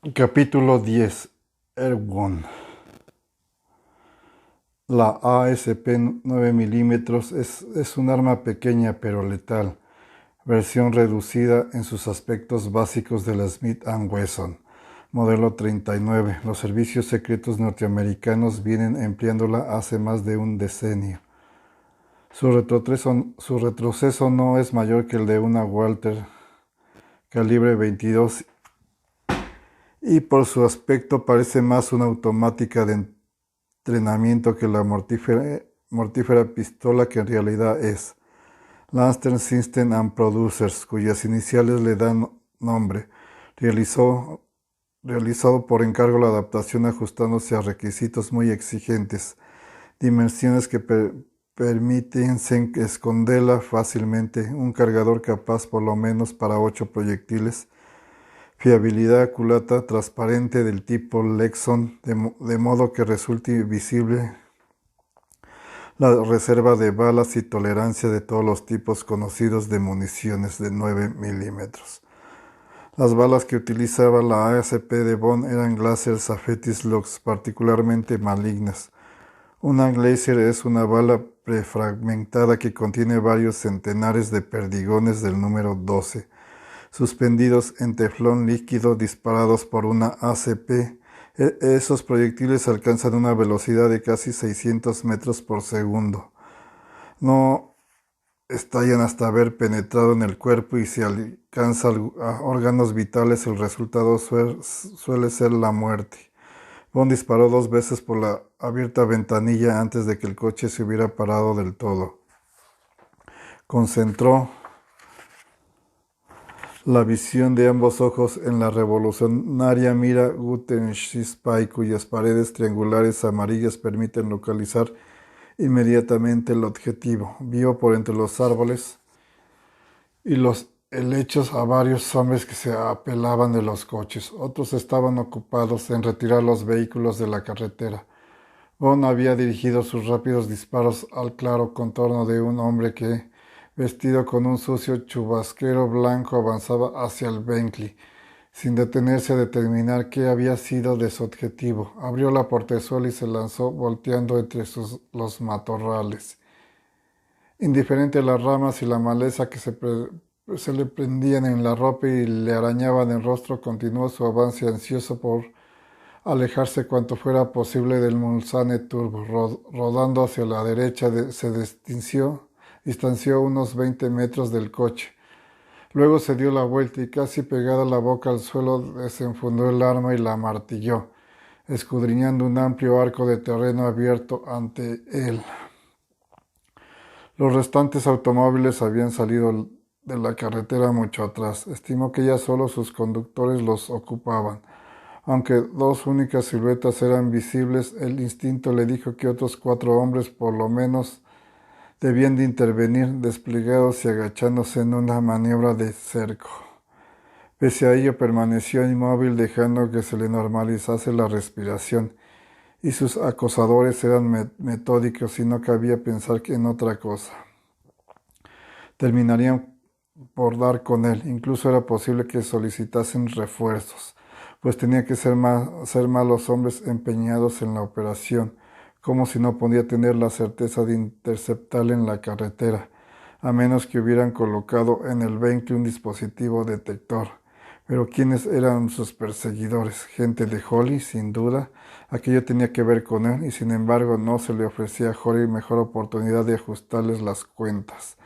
Capítulo 10. Ergon. La ASP 9 milímetros es un arma pequeña pero letal, versión reducida en sus aspectos básicos de la Smith & Wesson, modelo 39. Los servicios secretos norteamericanos vienen empleándola hace más de un decenio. Su retroceso no es mayor que el de una Walter calibre 22 y por su aspecto parece más una automática de entrenamiento que la mortífera pistola que en realidad es. Lanster System and Producers, cuyas iniciales le dan nombre, realizado por encargo la adaptación ajustándose a requisitos muy exigentes, dimensiones que permiten esconderla fácilmente, un cargador capaz por lo menos para 8 proyectiles, fiabilidad culata transparente del tipo Lexon, de modo que resulte visible la reserva de balas y tolerancia de todos los tipos conocidos de municiones de 9 milímetros. Las balas que utilizaba la ASP de Bond eran Glacier Safety Slugs, particularmente malignas. Una Glacier es una bala prefragmentada que contiene varios centenares de perdigones del número 12, suspendidos en teflón líquido disparados por una ACP. Esos proyectiles alcanzan una velocidad de casi 600 metros por segundo. No estallan hasta haber penetrado en el cuerpo y si alcanza a órganos vitales el resultado suele ser la muerte. Bond disparó 2 veces por la abierta ventanilla antes de que el coche se hubiera parado del todo. Concentró la visión de ambos ojos en la revolucionaria mira Gutenschispai, cuyas paredes triangulares amarillas permiten localizar inmediatamente el objetivo. Vio por entre los árboles y los helechos a varios hombres que se apelaban de los coches. Otros estaban ocupados en retirar los vehículos de la carretera. Bond había dirigido sus rápidos disparos al claro contorno de un hombre que, vestido con un sucio chubasquero blanco, avanzaba hacia el Bentley, sin detenerse a determinar qué había sido de su objetivo. Abrió la portezuela y se lanzó volteando entre los matorrales. Indiferente a las ramas y la maleza que se le prendían en la ropa y le arañaban el rostro, continuó su avance ansioso por alejarse cuanto fuera posible del Mulsanne Turbo. Rodando hacia la derecha se distanció unos 20 metros del coche. Luego se dio la vuelta y casi pegada la boca al suelo desenfundó el arma y la martilló, escudriñando un amplio arco de terreno abierto ante él. Los restantes automóviles habían salido de la carretera mucho atrás. Estimó que ya solo sus conductores los ocupaban. Aunque 2 únicas siluetas eran visibles, el instinto le dijo que otros 4 hombres por lo menos debían de intervenir, desplegados y agachándose en una maniobra de cerco. Pese a ello, permaneció inmóvil dejando que se le normalizase la respiración, y sus acosadores eran metódicos y no cabía pensar en otra cosa. Terminarían por dar con él. Incluso era posible que solicitasen refuerzos, pues tenía que ser malos hombres empeñados en la operación, como si no podía tener la certeza de interceptarle en la carretera, a menos que hubieran colocado en el Bentley un dispositivo detector. Pero ¿quiénes eran sus perseguidores? Gente de Holly, sin duda. Aquello tenía que ver con él, y sin embargo no se le ofrecía a Holly mejor oportunidad de ajustarles las cuentas,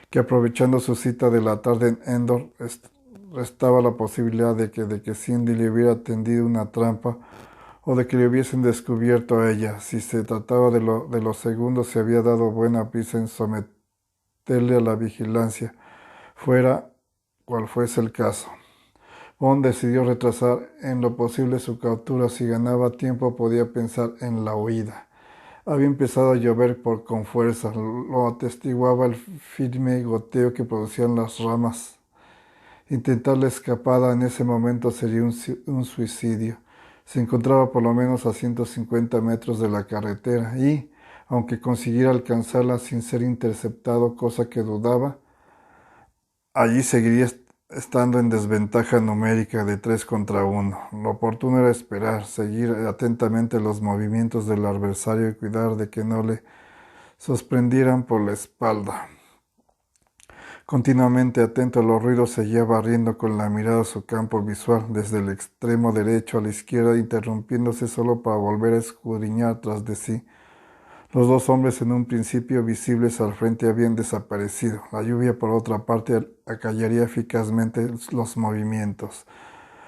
que aprovechando su cita de la tarde en Endor, restaba la posibilidad de que Cindy le hubiera tendido una trampa o de que le hubiesen descubierto a ella. Si se trataba de lo segundo, se había dado buena prisa en someterle a la vigilancia, fuera cual fuese el caso. Bond decidió retrasar en lo posible su captura. Si ganaba tiempo podía pensar en la huida. Había empezado a llover con fuerza, lo atestiguaba el firme goteo que producían las ramas. Intentar la escapada en ese momento sería un suicidio. Se encontraba por lo menos a 150 metros de la carretera y, aunque consiguiera alcanzarla sin ser interceptado, cosa que dudaba, allí seguiría estando en desventaja numérica de 3 contra 1. Lo oportuno era esperar, seguir atentamente los movimientos del adversario y cuidar de que no le sorprendieran por la espalda. Continuamente atento a los ruidos, seguía barriendo con la mirada su campo visual, desde el extremo derecho a la izquierda, interrumpiéndose solo para volver a escudriñar tras de sí. Los dos hombres en un principio visibles al frente habían desaparecido. La lluvia, por otra parte, acallaría eficazmente los movimientos.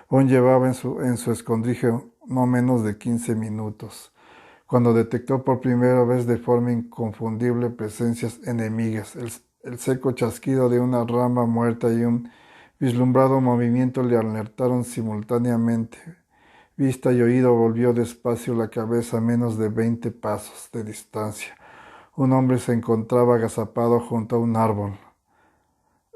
Bond llevaba en su escondrijo no menos de 15 minutos, cuando detectó por primera vez de forma inconfundible presencias enemigas. El seco chasquido de una rama muerta y un vislumbrado movimiento le alertaron simultáneamente. Vista y oído volvió despacio la cabeza a menos de 20 pasos de distancia. Un hombre se encontraba agazapado junto a un árbol.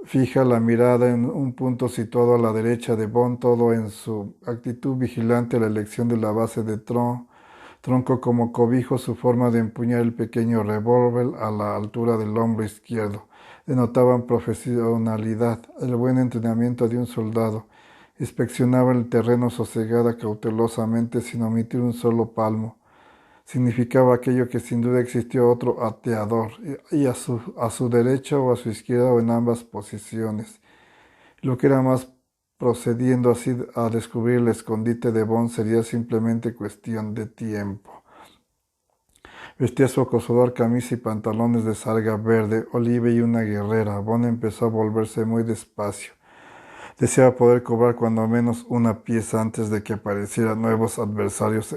Fija la mirada en un punto situado a la derecha de Bond, todo en su actitud vigilante a la elección de la base de tronco como cobijo, su forma de empuñar el pequeño revólver a la altura del hombro izquierdo. Denotaban profesionalidad, el buen entrenamiento de un soldado. Inspeccionaba el terreno sosegada, cautelosamente, sin omitir un solo palmo. Significaba aquello que sin duda existió otro ateador, y a su derecha o a su izquierda o en ambas posiciones. Lo que era más, procediendo así a descubrir el escondite de Bond, sería simplemente cuestión de tiempo. Vestía su acosador camisa y pantalones de sarga verde, oliva y una guerrera. Bond empezó a volverse muy despacio. Deseaba poder cobrar cuando menos una pieza antes de que aparecieran nuevos adversarios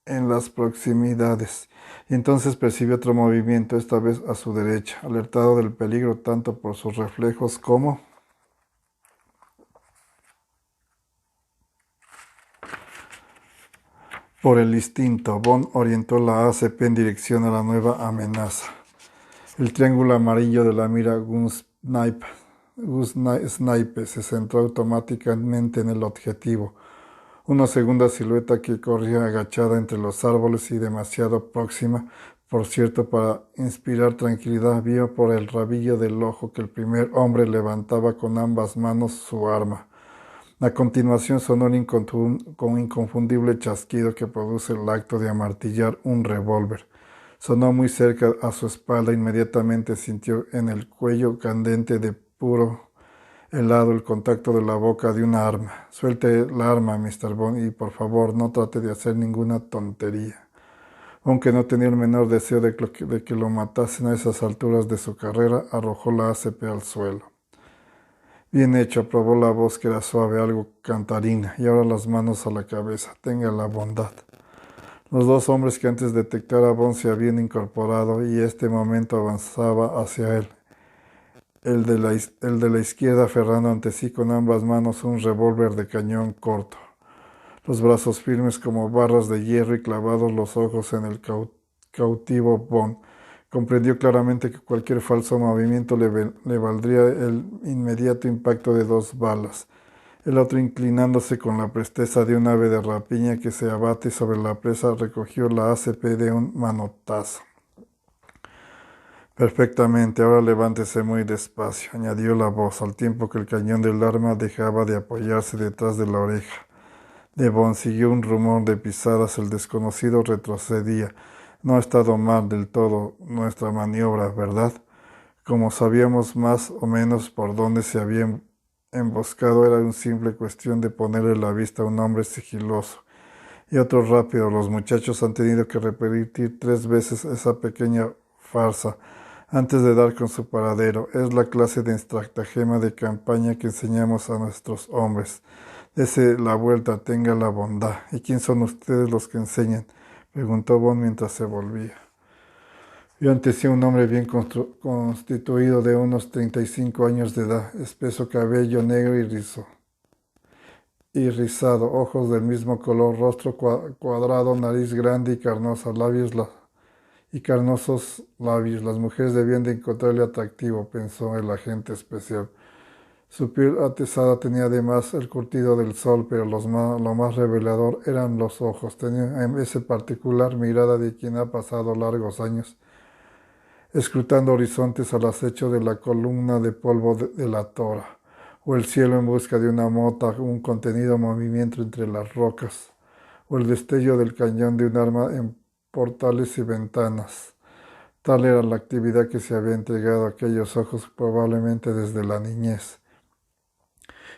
en las proximidades. Y entonces percibió otro movimiento, esta vez a su derecha, alertado del peligro tanto por sus reflejos como por el instinto. Bond orientó la ACP en dirección a la nueva amenaza. El triángulo amarillo de la mira Snipe se centró automáticamente en el objetivo. Una segunda silueta que corría agachada entre los árboles y demasiado próxima, por cierto, para inspirar tranquilidad, vio por el rabillo del ojo que el primer hombre levantaba con ambas manos su arma. A continuación sonó un inconfundible chasquido que produce el acto de amartillar un revólver. Sonó muy cerca a su espalda. Inmediatamente sintió en el cuello candente de puro helado el contacto de la boca de una arma. Suelte la arma, Mr. Bond, y por favor no trate de hacer ninguna tontería. Aunque no tenía el menor deseo de que lo matasen a esas alturas de su carrera, arrojó la ACP al suelo. Bien hecho, aprobó la voz, que era suave, algo cantarina, y ahora las manos a la cabeza. Tenga la bondad. Los dos hombres que antes de detectar a Bond se habían incorporado y este momento avanzaba hacia él. El de la izquierda aferrando ante sí con ambas manos un revólver de cañón corto. Los brazos firmes como barras de hierro y clavados los ojos en el cautivo Bond. Comprendió claramente que cualquier falso movimiento le valdría el inmediato impacto de 2 balas. El otro, inclinándose con la presteza de un ave de rapiña que se abate sobre la presa, recogió la ACP de un manotazo. Perfectamente, ahora levántese muy despacio, añadió la voz, al tiempo que el cañón del arma dejaba de apoyarse detrás de la oreja. De Bond siguió un rumor de pisadas. El desconocido retrocedía. No ha estado mal del todo nuestra maniobra, ¿verdad? Como sabíamos más o menos por dónde se había emboscado, era una simple cuestión de ponerle la vista a un hombre sigiloso y otro rápido. Los muchachos han tenido que repetir 3 veces esa pequeña farsa antes de dar con su paradero. Es la clase de estratagema de campaña que enseñamos a nuestros hombres. Dese la vuelta, tenga la bondad. ¿Y quién son ustedes los que enseñan?, preguntó Bond mientras se volvía. Vio ante sí un hombre bien constituido, de unos 35 años de edad, espeso cabello negro y rizado, ojos del mismo color, rostro cuadrado, nariz grande y carnosa, carnosos labios. Las mujeres debían de encontrarle atractivo, pensó el agente especial. Su piel atezada tenía además el curtido del sol, pero lo más revelador eran los ojos. Tenía esa particular mirada de quien ha pasado largos años escrutando horizontes al acecho de la columna de polvo de la tora. o el cielo en busca de una mota, un contenido movimiento entre las rocas, o el destello del cañón de un arma en portales y ventanas. Tal era la actividad que se había entregado a aquellos ojos probablemente desde la niñez.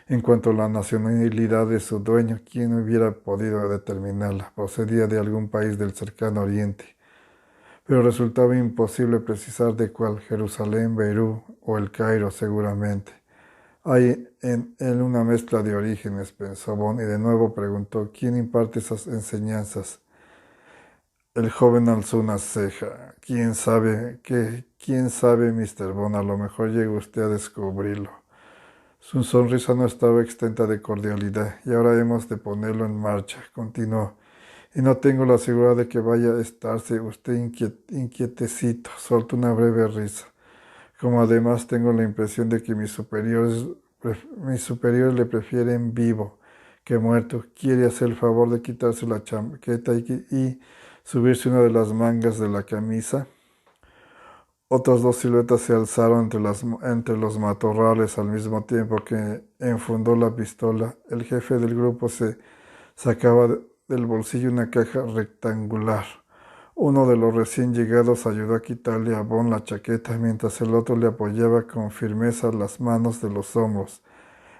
En cuanto a la nacionalidad de su dueño, ¿quién hubiera podido determinarla? Procedía de algún país del cercano oriente, pero resultaba imposible precisar de cuál, Jerusalén, Beirut o el Cairo seguramente. Hay en él una mezcla de orígenes, pensó Bond, y de nuevo preguntó, ¿quién imparte esas enseñanzas? El joven alzó una ceja. ¿Quién sabe qué? ¿Quién sabe, Mr. Bond? A lo mejor llega usted a descubrirlo. Su sonrisa no estaba exenta de cordialidad, y ahora hemos de ponerlo en marcha, continuó. Y no tengo la seguridad de que vaya a estarse usted inquietecito. Soltó una breve risa. Como además tengo la impresión de que mis superiores le prefieren vivo que muerto, quiere hacer el favor de quitarse la chaqueta y subirse una de las mangas de la camisa. Otras dos siluetas se alzaron entre los matorrales al mismo tiempo que enfundó la pistola. El jefe del grupo se sacaba del bolsillo una caja rectangular. Uno de los recién llegados ayudó a quitarle a Bond la chaqueta mientras el otro le apoyaba con firmeza las manos de los hombros.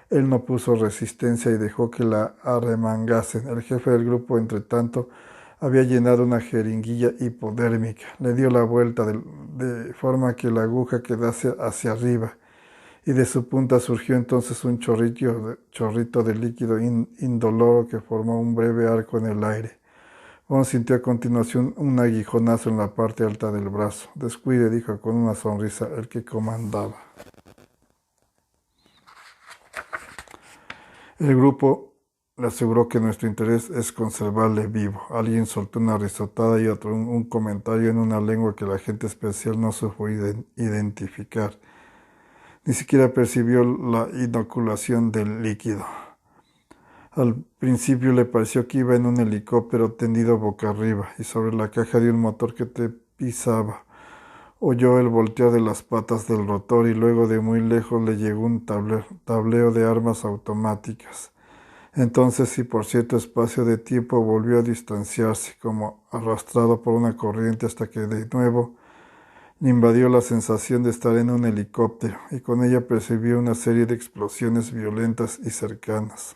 Él no puso resistencia y dejó que la arremangasen. El jefe del grupo, entre tanto, había llenado una jeringuilla hipodérmica. Le dio la vuelta de forma que la aguja quedase hacia arriba, y de su punta surgió entonces un chorrito de líquido indoloro que formó un breve arco en el aire. Bond sintió a continuación un aguijonazo en la parte alta del brazo. Descuide, dijo con una sonrisa el que comandaba. El grupo le aseguró que nuestro interés es conservarle vivo. Alguien soltó una risotada y otro un comentario en una lengua que la agente especial no supo identificar. Ni siquiera percibió la inoculación del líquido. Al principio le pareció que iba en un helicóptero tendido boca arriba y sobre la caja de un motor que te pisaba. Oyó el volteo de las patas del rotor y luego de muy lejos le llegó un tableo de armas automáticas. Entonces, y por cierto espacio de tiempo, volvió a distanciarse, como arrastrado por una corriente, hasta que de nuevo le invadió la sensación de estar en un helicóptero, y con ella percibió una serie de explosiones violentas y cercanas.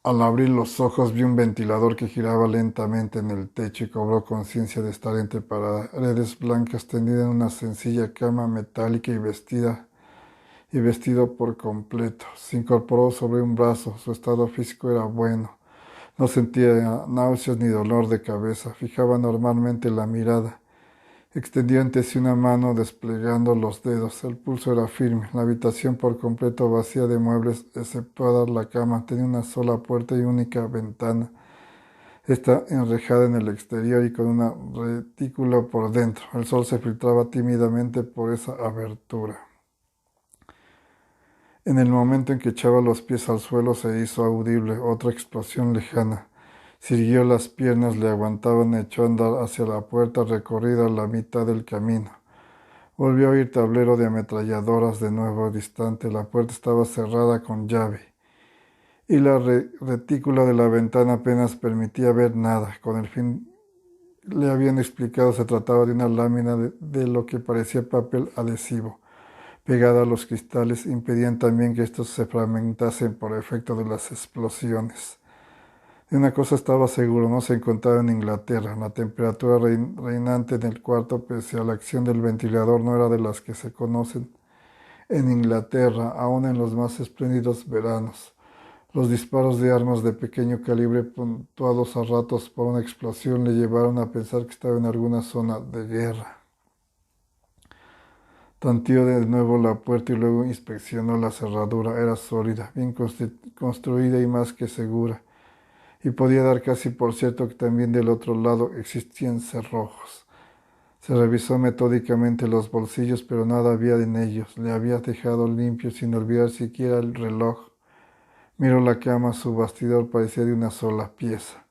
Al abrir los ojos vio un ventilador que giraba lentamente en el techo y cobró conciencia de estar entre paredes blancas tendida en una sencilla cama metálica y vestido por completo. Se incorporó sobre un brazo. Su estado físico era bueno. No sentía náuseas ni dolor de cabeza. Fijaba normalmente la mirada. Extendió ante sí una mano desplegando los dedos. El pulso era firme. La habitación por completo vacía de muebles, exceptuada la cama. Tenía una sola puerta y única ventana. Esta enrejada en el exterior y con una retícula por dentro. El sol se filtraba tímidamente por esa abertura. En el momento en que echaba los pies al suelo se hizo audible otra explosión lejana. Sirguió las piernas, le aguantaban, echó a andar hacia la puerta recorrida la mitad del camino. Volvió a oír tablero de ametralladoras de nuevo distante. La puerta estaba cerrada con llave, y la retícula de la ventana apenas permitía ver nada. Con el fin le habían explicado, se trataba de una lámina de lo que parecía papel adhesivo pegada a los cristales, impedían también que estos se fragmentasen por efecto de las explosiones. De una cosa estaba seguro, no se encontraba en Inglaterra. La temperatura reinante en el cuarto, pese a la acción del ventilador, no era de las que se conocen en Inglaterra, aun en los más espléndidos veranos. Los disparos de armas de pequeño calibre, puntuados a ratos por una explosión, le llevaron a pensar que estaba en alguna zona de guerra. Tanteó de nuevo la puerta y luego inspeccionó la cerradura. Era sólida, bien construida y más que segura, y podía dar casi por cierto que también del otro lado existían cerrojos. Se revisó metódicamente los bolsillos, pero nada había en ellos. Le había dejado limpio sin olvidar siquiera el reloj. Miró la cama, su bastidor parecía de una sola pieza.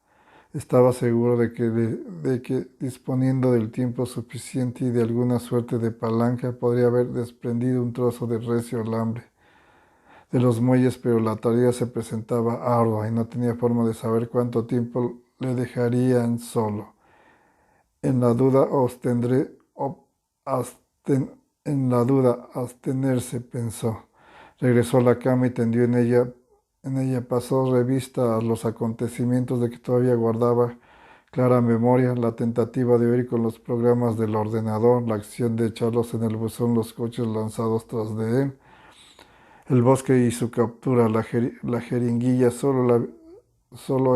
Estaba seguro de que disponiendo del tiempo suficiente y de alguna suerte de palanca, podría haber desprendido un trozo de recio alambre de los muelles, pero la tarea se presentaba ardua y no tenía forma de saber cuánto tiempo le dejarían solo. En la duda en la duda abstenerse, pensó. Regresó a la cama y tendió en ella. En ella pasó revista a los acontecimientos de que todavía guardaba clara memoria, la tentativa de oír con los programas del ordenador, la acción de echarlos en el buzón, los coches lanzados tras de él, el bosque y su captura, la jeringuilla, solo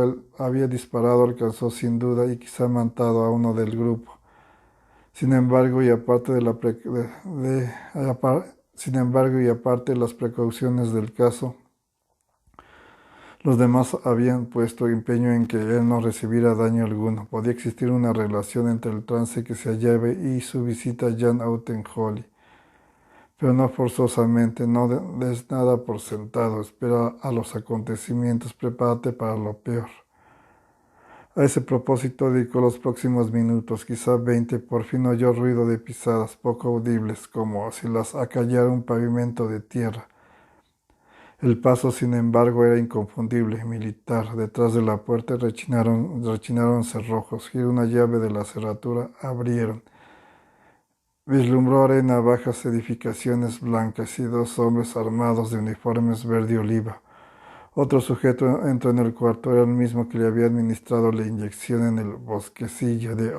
él había disparado, alcanzó sin duda y quizá matado a uno del grupo. Sin embargo, y aparte de las precauciones del caso, los demás habían puesto empeño en que él no recibiera daño alguno. Podía existir una relación entre el trance que se hallaba y su visita a Jan Autenholly, pero no forzosamente, no des nada por sentado, espera a los acontecimientos, prepárate para lo peor. A ese propósito dedicó los próximos minutos, quizá 20, por fin oyó ruido de pisadas, poco audibles, como si las acallara un pavimento de tierra. El paso, sin embargo, era inconfundible, militar. Detrás de la puerta rechinaron cerrojos, giró una llave de la cerradura, abrieron. Vislumbró arena, bajas edificaciones blancas y dos hombres armados de uniformes verde oliva. Otro sujeto entró en el cuarto, era el mismo que le había administrado la inyección en el bosquecillo de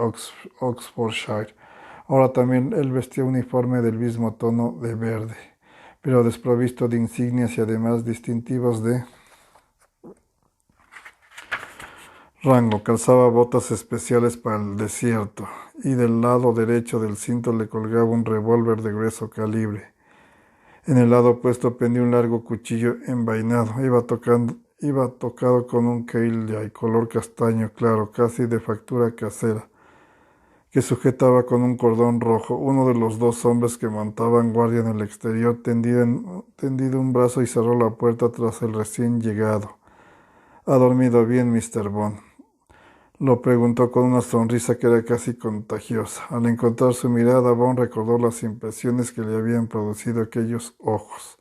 Oxfordshire. Ahora también él vestía un uniforme del mismo tono de verde, pero desprovisto de insignias y además distintivos de rango. Calzaba botas especiales para el desierto, y del lado derecho del cinto le colgaba un revólver de grueso calibre. En el lado opuesto pendía un largo cuchillo envainado. Iba tocado con un Keyllay color castaño claro, casi de factura casera, que sujetaba con un cordón rojo. Uno de los dos hombres que montaban guardia en el exterior tendido un brazo y cerró la puerta tras el recién llegado. —¿Ha dormido bien, Mr. Bond? Lo preguntó con una sonrisa que era casi contagiosa. Al encontrar su mirada, Bond recordó las impresiones que le habían producido aquellos ojos.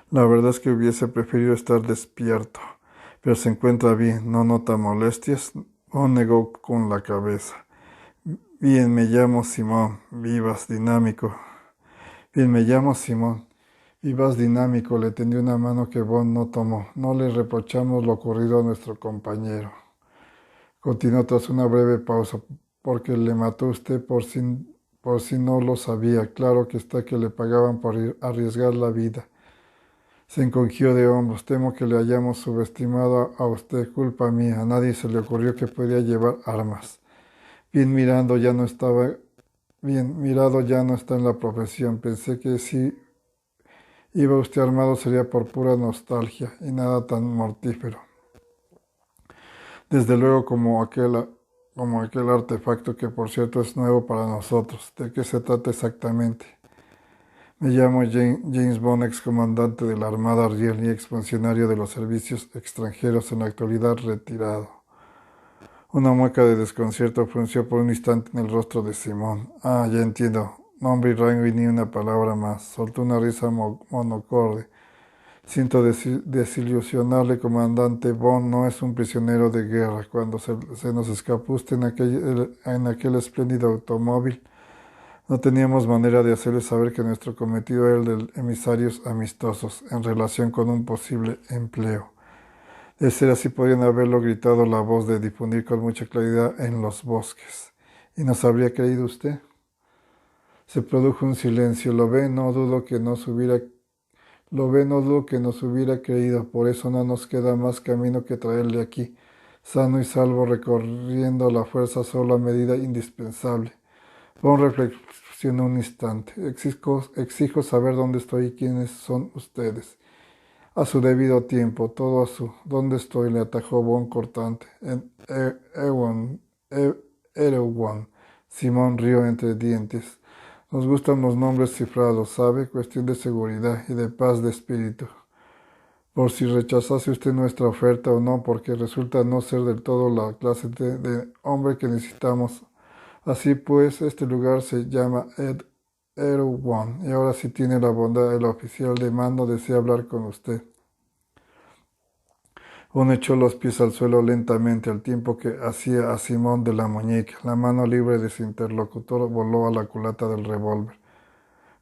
La verdad es que hubiese preferido estar despierto, pero se encuentra bien, no nota molestias. Bond negó con la cabeza. Bien, me llamo Simón, vivas, dinámico. Bien, me llamo Simón. Vivas, dinámico, le tendió una mano que Bond no tomó. No le reprochamos lo ocurrido a nuestro compañero. Continuó tras una breve pausa. Porque le mató usted por si no lo sabía. Claro que está que le pagaban por arriesgar la vida. Se encogió de hombros. Temo que le hayamos subestimado a usted. Culpa mía. A nadie se le ocurrió que podía llevar armas. Bien mirado ya no está en la profesión. Pensé que si iba usted armado sería por pura nostalgia y nada tan mortífero. Desde luego como aquel artefacto que por cierto es nuevo para nosotros. ¿De qué se trata exactamente? Me llamo James Bond, excomandante de la Armada Real y exfuncionario de los servicios extranjeros, en la actualidad retirado. Una mueca de desconcierto frunció por un instante en el rostro de Simón. Ah, ya entiendo. Nombre y rango y ni una palabra más. Soltó una risa monocorde. Siento desilusionarle, comandante. Bond no es un prisionero de guerra. Cuando se nos escapó usted en aquel espléndido automóvil, no teníamos manera de hacerle saber que nuestro cometido era el de emisarios amistosos en relación con un posible empleo. De ser así, podrían haberlo gritado la voz de difundir con mucha claridad en los bosques. ¿Y nos habría creído usted? Se produjo un silencio. Lo ve, no dudo que nos hubiera creído. Por eso no nos queda más camino que traerle aquí, sano y salvo, recorriendo la fuerza solo a medida indispensable. Bond reflexionó un instante. Exijo saber dónde estoy y quiénes son ustedes. A su debido tiempo, todo a su... ¿Dónde estoy? Le atajó Bond cortante. En Erewhon. Simón rió entre dientes. Nos gustan los nombres cifrados, ¿sabe? Cuestión de seguridad y de paz de espíritu. Por si rechazase usted nuestra oferta o no, porque resulta no ser del todo la clase de hombre que necesitamos. Así pues, este lugar se llama Erewhon. Y ahora sí tiene la bondad, el oficial de mando desea hablar con usted. Bon echó los pies al suelo lentamente, al tiempo que hacía a Simón de la muñeca. La mano libre de su interlocutor voló a la culata del revólver.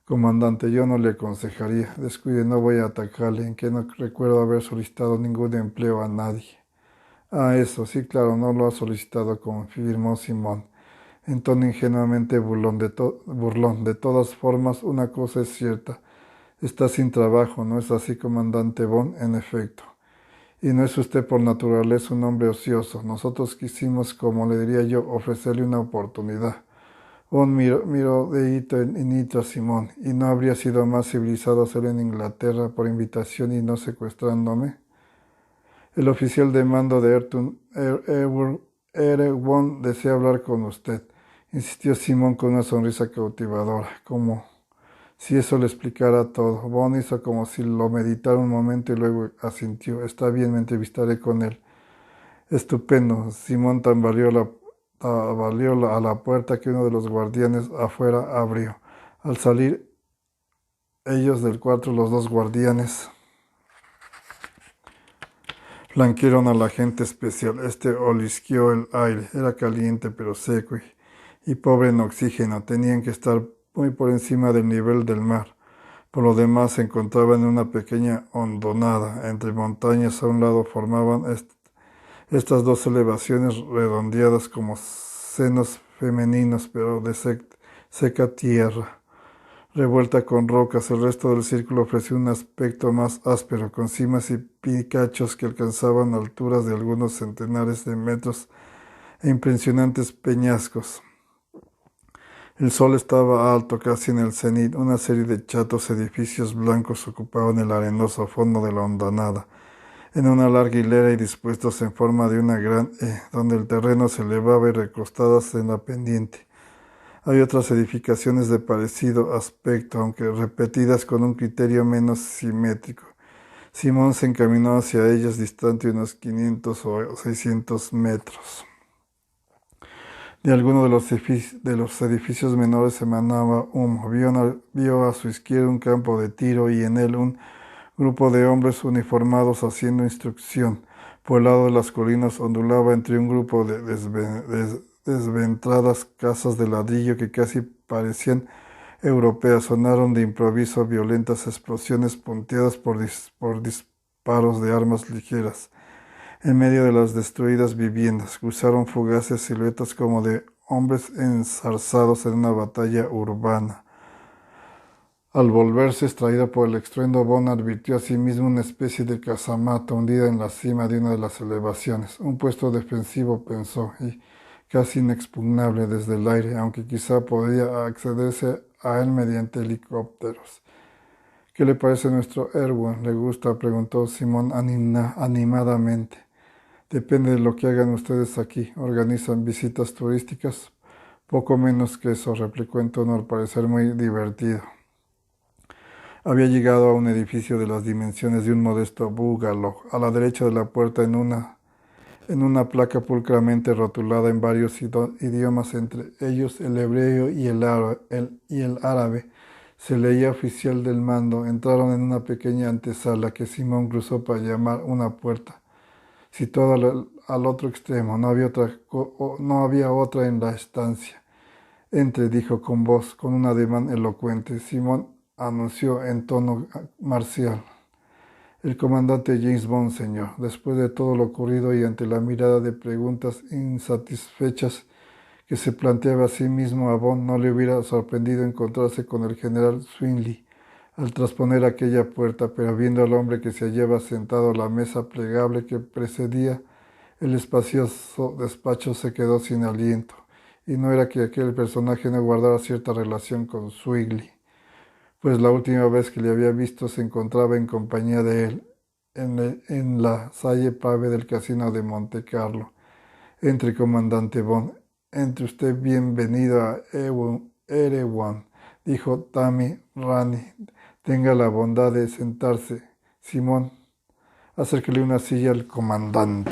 Comandante, yo no le aconsejaría. Descuide, no voy a atacarle, en que no recuerdo haber solicitado ningún empleo a nadie. Ah, eso, sí, claro, no lo ha solicitado, confirmó Simón, en tono ingenuamente burlón. De todas formas, una cosa es cierta. Está sin trabajo, ¿no es así, comandante Bon? En efecto. Y no es usted por naturaleza un hombre ocioso. Nosotros quisimos, como le diría yo, ofrecerle una oportunidad. Bon miró de hito en hito a Simón. ¿Y no habría sido más civilizado hacerlo en Inglaterra por invitación y no secuestrándome? El oficial de mando de Erewhon desea hablar con usted, insistió Simón con una sonrisa cautivadora, como si eso le explicara todo. Bon hizo como si lo meditara un momento y luego asintió. Está bien, me entrevistaré con él. Estupendo. Simón tambaleó a la puerta que uno de los guardianes afuera abrió. Al salir ellos del cuarto, los dos guardianes flanquearon al agente especial. Este olisqueó el aire. Era caliente pero seco y pobre en oxígeno. Tenían que estar muy por encima del nivel del mar. Por lo demás se encontraba en una pequeña hondonada. Entre montañas a un lado formaban estas dos elevaciones redondeadas como senos femeninos, pero de seca tierra, revuelta con rocas. El resto del círculo ofrecía un aspecto más áspero, con cimas y picachos que alcanzaban alturas de algunos centenares de metros e impresionantes peñascos. El sol estaba alto, casi en el cenit. Una serie de chatos edificios blancos ocupaban el arenoso fondo de la hondonada, en una larga hilera y dispuestos en forma de una gran E, donde el terreno se elevaba y recostadas en la pendiente. Había otras edificaciones de parecido aspecto, aunque repetidas con un criterio menos simétrico. Simón se encaminó hacia ellas, distante unos 500 o 600 metros. De alguno de los edificios menores emanaba humo. Vio a su izquierda un campo de tiro y en él un grupo de hombres uniformados haciendo instrucción. Por el lado de las colinas ondulaba entre un grupo de desventradas casas de ladrillo que casi parecían europeas. Sonaron de improviso violentas explosiones punteadas por disparos de armas ligeras. En medio de las destruidas viviendas cruzaron fugaces siluetas como de hombres enzarzados en una batalla urbana. Al volverse extraído por el estruendo, Bon advirtió a sí mismo una especie de casamata hundida en la cima de una de las elevaciones. Un puesto defensivo, pensó, y casi inexpugnable desde el aire, aunque quizá podría accederse a él mediante helicópteros. ¿Qué le parece nuestro Erewhon? ¿Le gusta?, preguntó Simón animadamente. Depende de lo que hagan ustedes aquí. ¿Organizan visitas turísticas? Poco menos que eso, replicó en tono al parecer muy divertido. Había llegado a un edificio de las dimensiones de un modesto bungalow. A la derecha de la puerta, en una placa pulcramente rotulada en varios idiomas, entre ellos el hebreo y el árabe, se leía oficial del mando. Entraron en una pequeña antesala que Simón cruzó para llamar una puerta, situada al otro extremo. No había otra en la estancia. Entre, dijo con un ademán elocuente. Simón anunció en tono marcial. El comandante James Bond, señor. Después de todo lo ocurrido y ante la mirada de preguntas insatisfechas que se planteaba a sí mismo, a Bond no le hubiera sorprendido encontrarse con el general Swinley al trasponer aquella puerta, pero viendo al hombre que se hallaba sentado a la mesa plegable que precedía el espacioso despacho, se quedó sin aliento. Y no era que aquel personaje no guardara cierta relación con Swinley, pues la última vez que le había visto se encontraba en compañía de él en la salle Pave del casino de Monte Carlo. Entre, comandante Bond, entre usted. Bienvenido a Erewhon, dijo Tammy Rainey. Tenga la bondad de sentarse. Simón, acérquele una silla al comandante.